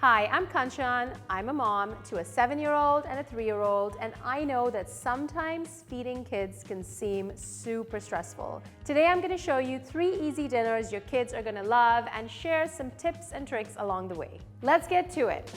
Hi, I'm Kanchan. I'm a mom to a 7-year-old and a 3-year-old, and I know that sometimes feeding kids can seem super stressful. Today I'm going to show you 3 easy dinners your kids are going to love and share some tips and tricks along the way. Let's get to it.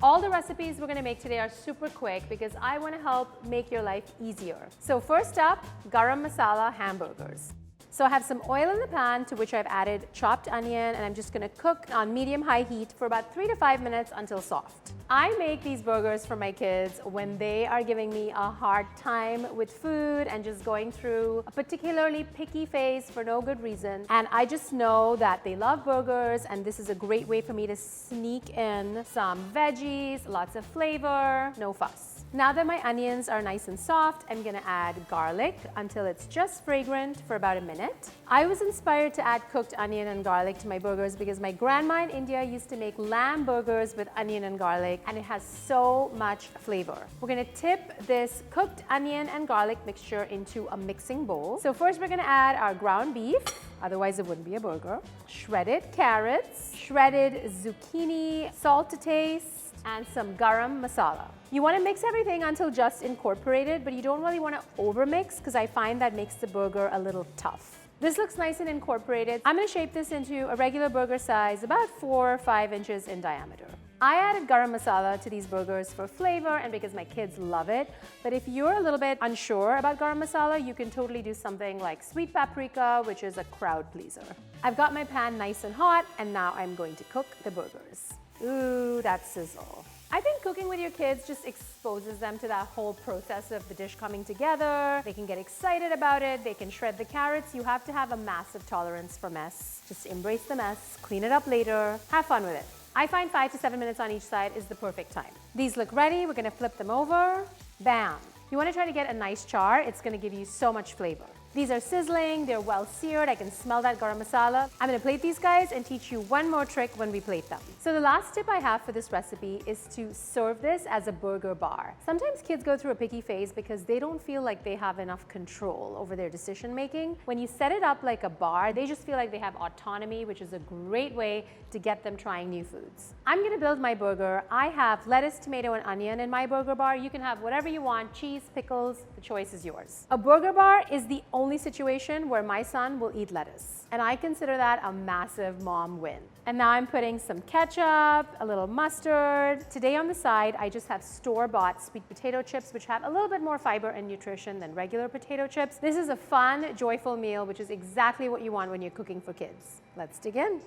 All the recipes we're going to make today are super quick because I want to help make your life easier. So first up, garam masala hamburgers. So I have some oil in the pan to which I've added chopped onion, and I'm just going to cook on medium-high heat for about 3 to 5 minutes until soft. I make these burgers for my kids when they are giving me a hard time with food and just going through a particularly picky phase for no good reason. And I just know that they love burgers, and this is a great way for me to sneak in some veggies, lots of flavor, no fuss. Now that my onions are nice and soft, I'm gonna add garlic until it's just fragrant for about a minute. I was inspired to add cooked onion and garlic to my burgers because my grandma in India used to make lamb burgers with onion and garlic, and it has so much flavor. We're gonna tip this cooked onion and garlic mixture into a mixing bowl. So first we're gonna add our ground beef, otherwise it wouldn't be a burger, shredded carrots, shredded zucchini, salt to taste, and some garam masala. You want to mix everything until just incorporated, but you don't really want to overmix because I find that makes the burger a little tough. This looks nice and incorporated. I'm going to shape this into a regular burger size, about 4 or 5 inches in diameter. I added garam masala to these burgers for flavor and because my kids love it. But if you're a little bit unsure about garam masala, you can totally do something like sweet paprika, which is a crowd pleaser. I've got my pan nice and hot, and now I'm going to cook the burgers. Ooh, that sizzle. I think cooking with your kids just exposes them to that whole process of the dish coming together. They can get excited about it. They can shred the carrots. You have to have a massive tolerance for mess. Just embrace the mess, clean it up later, have fun with it. I find 5 to 7 minutes on each side is the perfect time. These look ready. We're gonna flip them over. Bam. You wanna try to get a nice char. It's gonna give you so much flavor. These are sizzling, they're well seared, I can smell that garam masala. I'm gonna plate these guys and teach you one more trick when we plate them. So the last tip I have for this recipe is to serve this as a burger bar. Sometimes kids go through a picky phase because they don't feel like they have enough control over their decision making. When you set it up like a bar, they just feel like they have autonomy, which is a great way to get them trying new foods. I'm gonna build my burger. I have lettuce, tomato, and onion in my burger bar. You can have whatever you want, cheese, pickles, the choice is yours. A burger bar is the only situation where my son will eat lettuce, and I consider that a massive mom win. And now I'm putting some ketchup, a little mustard. Today on the side, I just have store-bought sweet potato chips, which have a little bit more fiber and nutrition than regular potato chips. This is a fun, joyful meal, which is exactly what you want when you're cooking for kids. Let's dig in.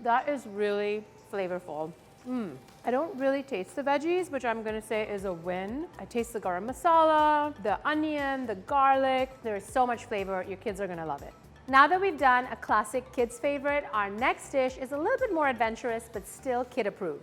That is really flavorful. I don't really taste the veggies, which I'm gonna say is a win. I taste the garam masala, the onion, the garlic. There is so much flavor, your kids are gonna love it. Now that we've done a classic kids favorite, our next dish is a little bit more adventurous, but still kid approved.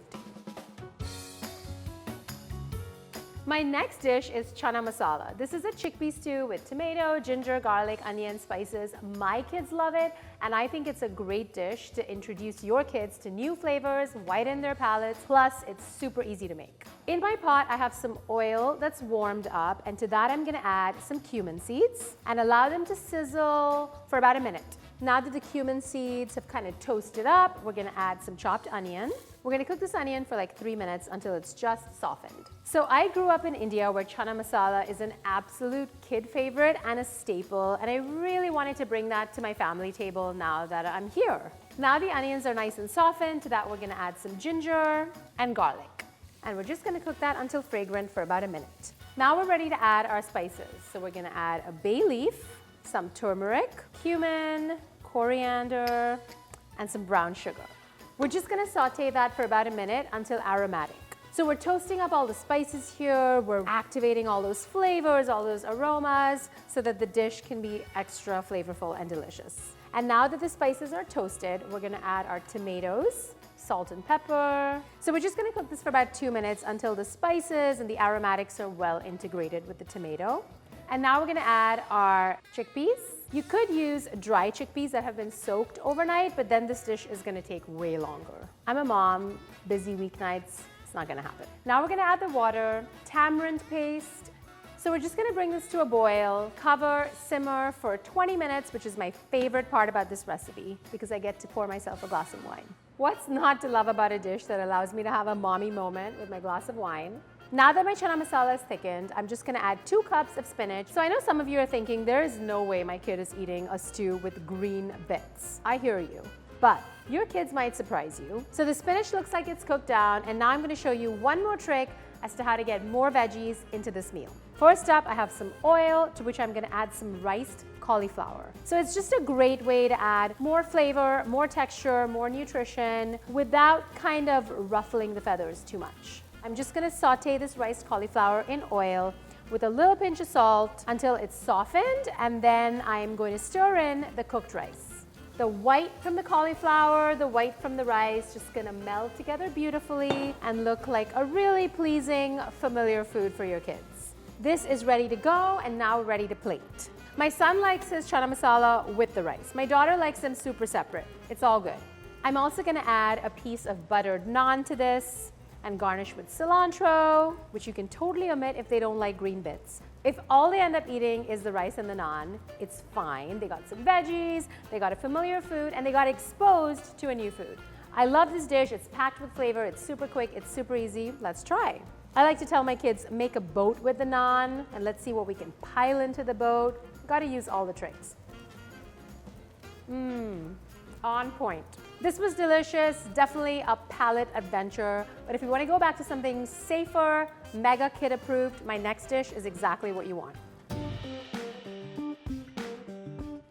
My next dish is chana masala. This is a chickpea stew with tomato, ginger, garlic, onion, spices. My kids love it, and I think it's a great dish to introduce your kids to new flavors, widen their palates, plus it's super easy to make. In my pot, I have some oil that's warmed up, and to that I'm gonna add some cumin seeds and allow them to sizzle for about a minute. Now that the cumin seeds have kind of toasted up, we're gonna add some chopped onion. We're gonna cook this onion for like 3 minutes until it's just softened. So I grew up in India where chana masala is an absolute kid favorite and a staple, and I really wanted to bring that to my family table now that I'm here. Now the onions are nice and softened. To that we're gonna add some ginger and garlic. And we're just gonna cook that until fragrant for about a minute. Now we're ready to add our spices. So we're gonna add a bay leaf, some turmeric, cumin, coriander, and some brown sugar. We're just gonna saute that for about a minute until aromatic. So we're toasting up all the spices here, we're activating all those flavors, all those aromas, so that the dish can be extra flavorful and delicious. And now that the spices are toasted, we're gonna add our tomatoes, salt and pepper. So we're just gonna cook this for about 2 minutes until the spices and the aromatics are well integrated with the tomato. And now we're gonna add our chickpeas. You could use dry chickpeas that have been soaked overnight, but then this dish is gonna take way longer. I'm a mom, busy weeknights, it's not gonna happen. Now we're gonna add the water, tamarind paste, So we're just gonna bring this to a boil, cover, simmer for 20 minutes, which is my favorite part about this recipe because I get to pour myself a glass of wine. What's not to love about a dish that allows me to have a mommy moment with my glass of wine? Now that my chana masala is thickened, I'm just gonna add 2 cups of spinach. So I know some of you are thinking, there is no way my kid is eating a stew with green bits. I hear you, but your kids might surprise you. So the spinach looks like it's cooked down, and now I'm gonna show you one more trick as to how to get more veggies into this meal. First up, I have some oil to which I'm gonna add some riced cauliflower. So it's just a great way to add more flavor, more texture, more nutrition without kind of ruffling the feathers too much. I'm just gonna saute this riced cauliflower in oil with a little pinch of salt until it's softened, and then I'm going to stir in the cooked rice. The white from the cauliflower, the white from the rice, just gonna meld together beautifully and look like a really pleasing, familiar food for your kids. This is ready to go, and now we're ready to plate. My son likes his chana masala with the rice. My daughter likes them super separate. It's all good. I'm also gonna add a piece of buttered naan to this and garnish with cilantro, which you can totally omit if they don't like green bits. If all they end up eating is the rice and the naan, it's fine. They got some veggies, they got a familiar food, and they got exposed to a new food. I love this dish. It's packed with flavor. It's super quick. It's super easy. Let's try. I like to tell my kids, make a boat with the naan, and let's see what we can pile into the boat. Gotta use all the tricks. On point. This was delicious, definitely a palate adventure, but if you want to go back to something safer, mega kid approved, my next dish is exactly what you want.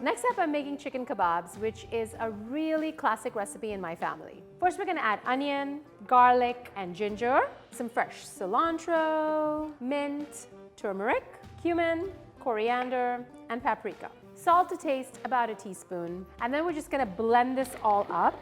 Next up, I'm making chicken kebabs, which is a really classic recipe in my family. First, we're gonna add onion, garlic, and ginger, some fresh cilantro, mint, turmeric, cumin, coriander, and paprika. Salt to taste, about a teaspoon. And then we're just gonna blend this all up.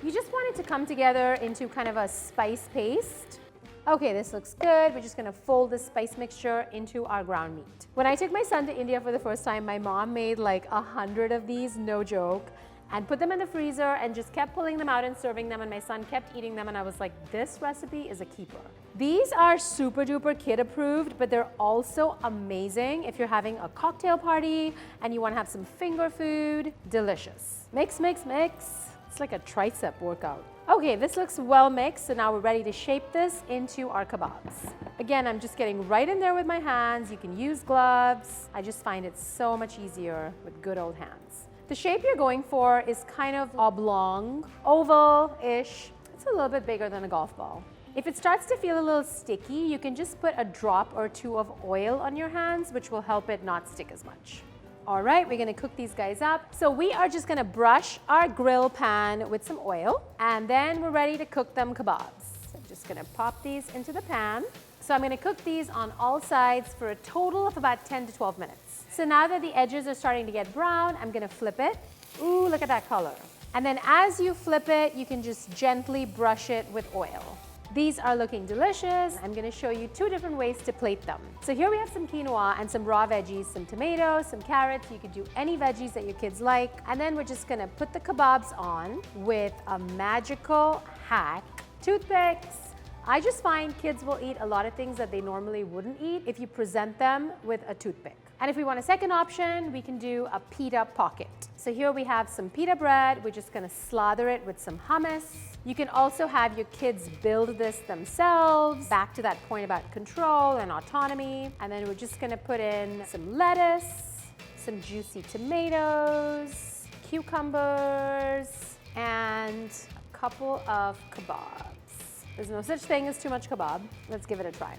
You just want it to come together into kind of a spice paste. Okay, this looks good. We're just gonna fold this spice mixture into our ground meat. When I took my son to India for the first time, my mom made like 100 of these, no joke, and put them in the freezer and just kept pulling them out and serving them, and my son kept eating them, and I was like, this recipe is a keeper. These are super duper kid approved, but they're also amazing if you're having a cocktail party and you want to have some finger food. Delicious. Mix, mix, mix. It's like a tricep workout. Okay, this looks well mixed, so now we're ready to shape this into our kebabs. Again, I'm just getting right in there with my hands. You can use gloves. I just find it so much easier with good old hands. The shape you're going for is kind of oblong, oval-ish. It's a little bit bigger than a golf ball. If it starts to feel a little sticky, you can just put a drop or 2 of oil on your hands, which will help it not stick as much. All right, we're gonna cook these guys up. So we are just gonna brush our grill pan with some oil, and then we're ready to cook them kebabs. So I'm just gonna pop these into the pan. So I'm gonna cook these on all sides for a total of about 10 to 12 minutes. So now that the edges are starting to get brown, I'm gonna flip it. Ooh, look at that color. And then as you flip it, you can just gently brush it with oil. These are looking delicious. I'm gonna show you 2 different ways to plate them. So here we have some quinoa and some raw veggies, some tomatoes, some carrots. You could do any veggies that your kids like. And then we're just gonna put the kebabs on with a magical hack, toothpicks. I just find kids will eat a lot of things that they normally wouldn't eat if you present them with a toothpick. And if we want a second option, we can do a pita pocket. So here we have some pita bread. We're just gonna slather it with some hummus. You can also have your kids build this themselves, back to that point about control and autonomy. And then we're just gonna put in some lettuce, some juicy tomatoes, cucumbers, and a couple of kebabs. There's no such thing as too much kebab. Let's give it a try.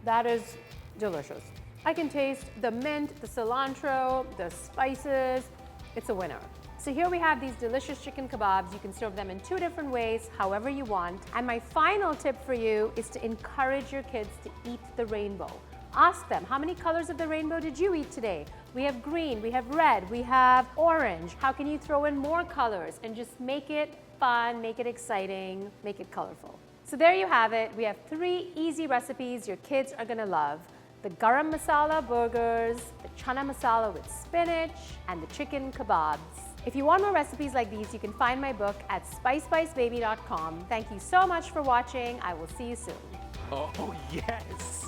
That is delicious. I can taste the mint, the cilantro, the spices. It's a winner. So here we have these delicious chicken kebabs. You can serve them in 2 different ways, however you want. And my final tip for you is to encourage your kids to eat the rainbow. Ask them, how many colors of the rainbow did you eat today? We have green, we have red, we have orange. How can you throw in more colors? And just make it fun, make it exciting, make it colorful. So there you have it. We have 3 easy recipes your kids are gonna love. The garam masala burgers, the chana masala with spinach, and the chicken kebabs. If you want more recipes like these, you can find my book at spicespicebaby.com. Thank you so much for watching. I will see you soon. Oh, yes.